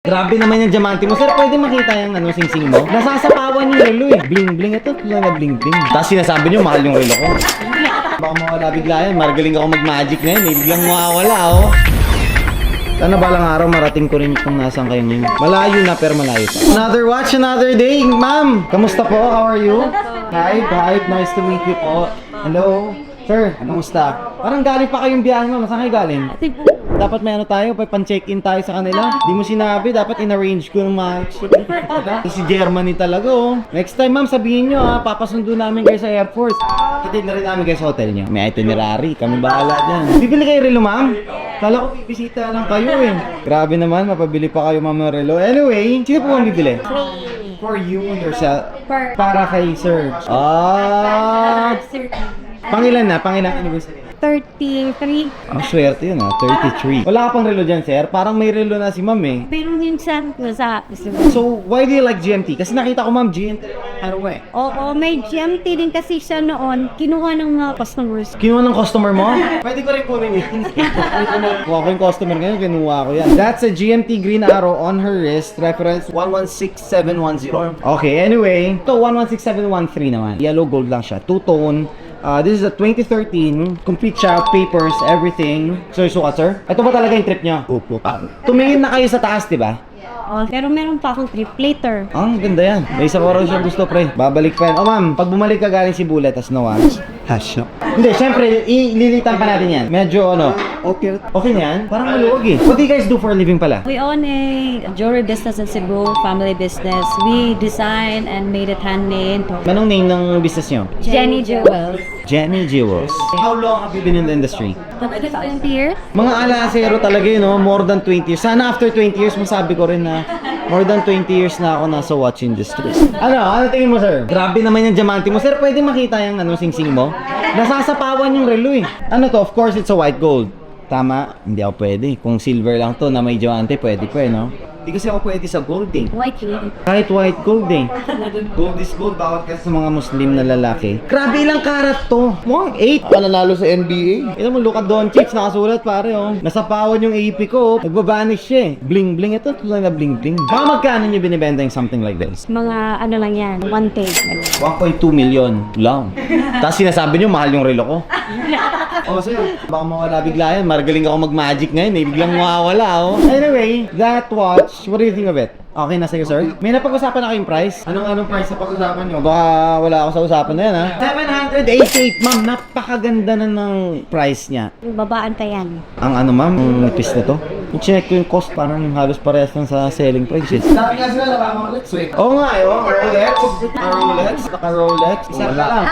Grabe naman yung diamante mo. Sir, pwede makita yung sing-sing mo? Nasasapawan yung relo eh. Bling-bling. Ito lang na bling-bling. Tapos sinasabi nyo, mahal yung relo ko. Baka mawala bigla yan. Magaling ako mag-magic na yun. Biglang mawawala oh. Sana balang araw marating ko rin kung nasaan kayo ngayon. Malayo na pero malayo pa. Another watch, another day. Ma'am, kamusta po? How are you? Hi, nice to meet you po. Hello. Sir, kamusta? Parang galing pa kayong biyahe mo. Saan kayo galing? Dapat may tayo, pan-check-in tayo sa kanila. Di mo sinabi, dapat in-arrange ko ng mga si Germany talaga oh. Next time ma'am, sabihin nyo papasundo namin kayo sa Air Force. Kitid na rin namin kayo sa hotel nyo. May itinerary, kami bahala dyan. Bibili kayo relo ma'am? Kala ko bibisita lang kayo eh. Grabe naman, mapabili pa kayo ma'am ng relo. Anyway, sino po ang bibili? For you and yourself? Para kay Serge. Pangilan anniversary? 33. Ang swerte yun 33. Wala ka pang relo dyan, sir? Parang may relo na si ma'am eh. Pero yun sa So, why do you like GMT? Kasi nakita ko ma'am, GMT. Ano eh? Oo, may GMT din kasi siya noon. Kinuha ng mga customers. Kinuha ng customer mo? Pwede ko rin kunin yun. Kuha ko yung customer ngayon, kinuha ko yan. That's a GMT green arrow on her wrist. Reference 116710. Okay, anyway. Ito, 116713 naman. Yellow gold lang siya. Two-tone. This is a 2013, complete siya, papers, everything. So, sukat, sir? Ito ba talaga yung trip nyo? Opo. Tumingin na kayo sa taas, di ba? Oo, pero meron pa akong trip later. Ganda yan. May isa ko raw siya gusto, pre. Babalik pa yan. Ma'am, pag bumalik ka galing si Bullet, tas no watch. Hash, no? Hindi, syempre, ililitan pa natin yan. Medyo, okay. Okay na yan? Parang maluwag eh. What do you guys do for a living pala? We own a jewelry business in Cebu, family business. We design and made it handmade. Anong name ng business nyo? Jenny Jewels. Jenny Jewels. How long have you been in the industry? 20 years? Mga alasero talaga yun, more than 20 years. Sana after 20 years, masabi ko rin na more than 20 years na ako nasa watch industry. Ano tingin mo, sir? Grabe naman yung diamante mo. Sir, pwede makita yung sing-sing mo? Nasasapawan yung relo eh. Of course, it's a white gold. Tama? Hindi ako pwede. Kung silver lang to na may diamante, pwede pa eh, no? Hindi kasi ako pwede sa gold eh. White gold. Kahit white gold eh. Gold is gold, bawat kasi sa mga Muslim na lalaki. Grabe, ilang karat to? Mukhang 8. Pananalo sa NBA. Ito mo, Luka Doncic, nakasulat pare oh. Nasapawan yung AP ko, nagbabanish siya eh. Bling bling, ito lang na bling bling. Baka magkano nyo binibenta yung something like this? Mga ano lang yan, 1K. 1.2 million lang. Tapos sinasabi nyo, mahal yung relo ko. Sir, baka mawala bigla yan. Magaling ako mag-magic ngayon eh. Biglang mawawala oh. Anyway, that watch, what do you think of it? Okay na sa'yo, sir? May napag-usapan na kayong price? Anong price na pag-usapan nyo? Baka wala ako sa usapan na yan, ha? 788, ma'am. Napakaganda na ng price niya. Babaan pa yan. Ang ma'am, ang nipis na to. I-check ko yung cost, parang halos parehas lang sa selling prices. Dami nga sila Rolex eh. Oo nga, Rolex. Naka-Rolex. Isa pa lang.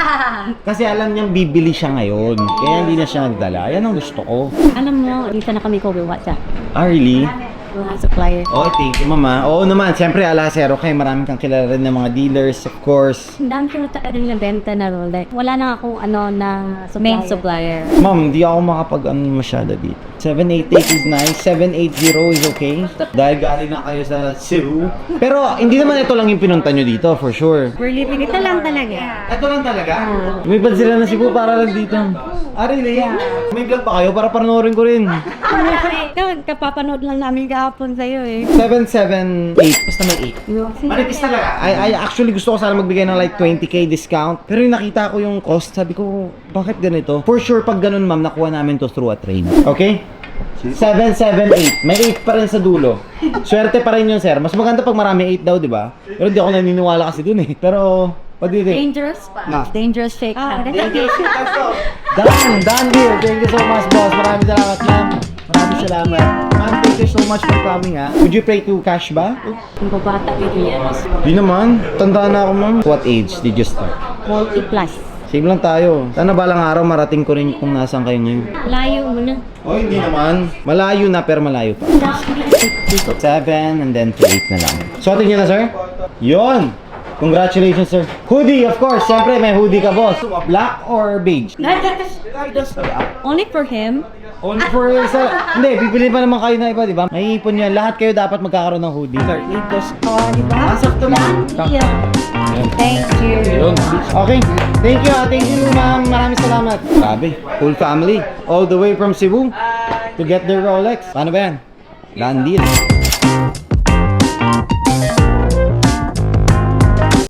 Kasi alam niyang bibili siya ngayon. Kaya hindi na siya nagdala. Yan ang gusto ko. Alam mo, dito na kami Kobe Watch Really? mga supplier. Oh, thank you, mama. Oo naman, siyempre, alasero kayo. Marami kang kilala rin ng mga dealers, of course. Ang dami ko na benta na Rolex. Wala na akong na main supplier. Ma'am, hindi ako masyado dito. 788 is nice. 780 is okay. Dahil galing na kayo sa Cebu. Pero, hindi naman ito lang yung pinunta nyo dito, for sure. We're living ito lang talaga. Ito lang talaga? May bad sila na Cebu para lang dito. Really? May vlog pa kayo para panoorin ko rin. Ikaw, kapapanood lang namin kahapon sa'yo eh. 778. Basta may 8. Manipis talaga. I actually gusto ko sana magbigay ng like 20k discount. Pero yung nakita ko yung cost, sabi ko, bakit ganito? For sure, pag ganun ma'am, nakuha namin to through a trade. Okay? 778. May 8 pa rin sa dulo. Swerte pa rin yun, sir. Mas maganda pag marami 8 daw, di ba? Pero di ako naniniwala kasi dun eh. Pero, what do you think? Dangerous pa. Dangerous fake. Done deal. Thank you so much, boss. Maraming salamat, ma'am. Maraming salamat. Ma'am, thank you so much for coming, ha. Would you pay to cash ba? Yung babata dito yan. Di naman. Tanda na ako, ma'am. What age did you start? 40 plus. Same lang tayo. Sana balang araw marating ko rin kung nasaan kayo ngayon. Layo mo na. Oh, hindi naman. Malayo na, pero malayo pa. 7 and then to 8 na lang. Suotin niyo na, sir? Yon! Congratulations, sir. Hoodie, of course. Siyempre, may hoodie ka, boss. Black or beige? Only for him. Only for isa. Hindi, bibili pa naman kayo na iba, di ba? May ipon yan. Lahat kayo dapat magkakaroon ng hoodie. Sir, ipos. Oh, di ba? Sakto lang. Yeah. Thank you. Yun. Okay. Thank you, Thank you, ma'am. Maraming salamat. Grabe. Full family. All the way from Cebu to get their Rolex. Paano ba yan? Done deal.